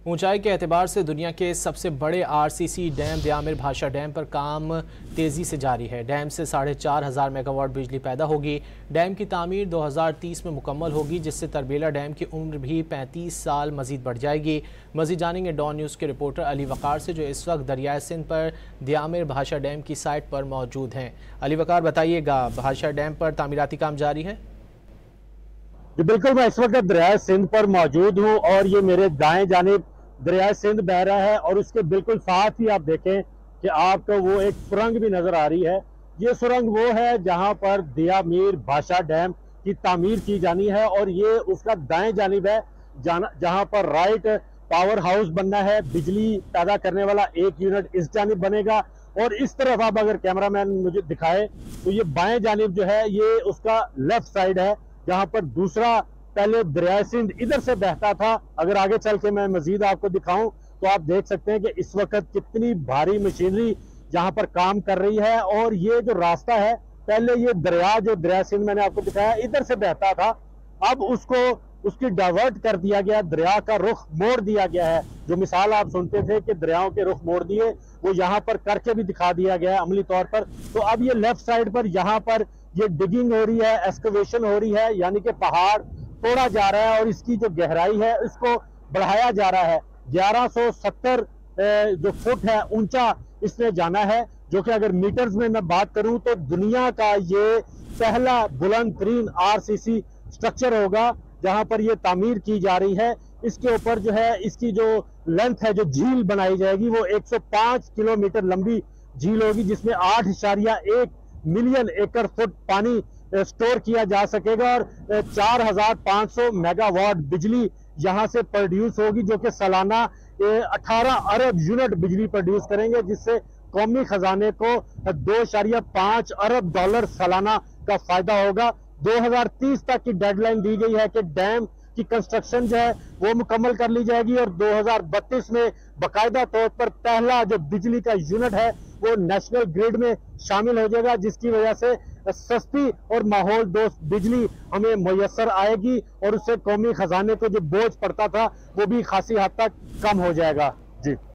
ऊंचाई के एतबार से दुनिया के सबसे बड़े आरसीसी डैम दयामिर भाषा डैम पर काम तेज़ी से जारी है। डैम से 4,500 मेगावाट बिजली पैदा होगी। डैम की तामीर 2030 में मुकम्मल होगी, जिससे तरबेला डैम की उम्र भी 35 साल मजीद बढ़ जाएगी। मजीद जानेंगे डॉन न्यूज़ के रिपोर्टर अली वकार से, जो इस वक्त दरियाए सिंध पर दयामिर भाषा डैम की साइट पर मौजूद हैं। अली वकार, बताइएगा, भाषा डैम पर तामीराती काम जारी है? जी बिल्कुल, मैं इस वक्त दरियाए सिंध पर मौजूद हूँ और ये मेरे दाएं जानिब दरियाए सिंध बह रहा है और उसके बिल्कुल साथ ही आप देखें कि आपको वो एक सुरंग भी नजर आ रही है। ये सुरंग वो है जहां पर दयामिर भाषा डैम की तामीर की जानी है और ये उसका दाएं जानिब है जहां पर राइट पावर हाउस बनना है। बिजली पैदा करने वाला एक यूनिट इस जानिब बनेगा और इस तरफ आप अगर कैमरामैन मुझे दिखाए तो ये बाएं जानिब जो है ये उसका लेफ्ट साइड है, जहां पर दूसरा पहले दरियाए सिंध इधर से बहता था। अगर आगे चल के मैं मजीद आपको दिखाऊं तो आप देख सकते हैं कि इस वक्त कितनी भारी मशीनरी यहाँ पर काम कर रही है। और ये जो रास्ता है, पहले ये दरिया जो दरिया सिंध मैंने आपको दिखाया इधर से बहता था, अब उसकी डाइवर्ट कर दिया गया, दरिया का रुख मोड़ दिया गया है। जो मिसाल आप सुनते थे कि दरियाओं के रुख मोड़ दिए, वो यहाँ पर करके भी दिखा दिया गया है अमली तौर पर। तो अब ये लेफ्ट साइड पर यहाँ पर ये डिगिंग हो रही है, एक्सकवेशन हो रही है, यानी कि पहाड़ तोड़ा जा रहा है और इसकी जो गहराई है इसको बढ़ाया जा रहा है। 1170 जो फुट है ऊंचा इसने जाना है, जो कि अगर मीटर्स में मैं बात करूं तो दुनिया का ये पहला बुलंद तरीन आरसीसी स्ट्रक्चर होगा जहां पर ये तामीर की जा रही है। इसके ऊपर जो है इसकी जो लेंथ है, जो झील बनाई जाएगी, वो 105 किलोमीटर लंबी झील होगी, जिसमें 8.1 मिलियन एकड़ फुट पानी स्टोर किया जा सकेगा और 4,500 मेगावाट बिजली यहां से प्रोड्यूस होगी, जो कि सालाना 18 अरब यूनिट बिजली प्रोड्यूस करेंगे, जिससे कौमी खजाने को 2.5 अरब डॉलर सालाना का फायदा होगा। 2030 तक की डेडलाइन दी गई है कि डैम की कंस्ट्रक्शन जो है वो मुकम्मल कर ली जाएगी और 2032 में बाकायदा तौर पर पहला जो बिजली का यूनिट है वो नेशनल ग्रिड में शामिल हो जाएगा, जिसकी वजह से सस्ती और माहौल दोस्त बिजली हमें मुयस्सर आएगी और उससे कौमी खजाने को जो बोझ पड़ता था वो भी खासी हद तक कम हो जाएगा। जी।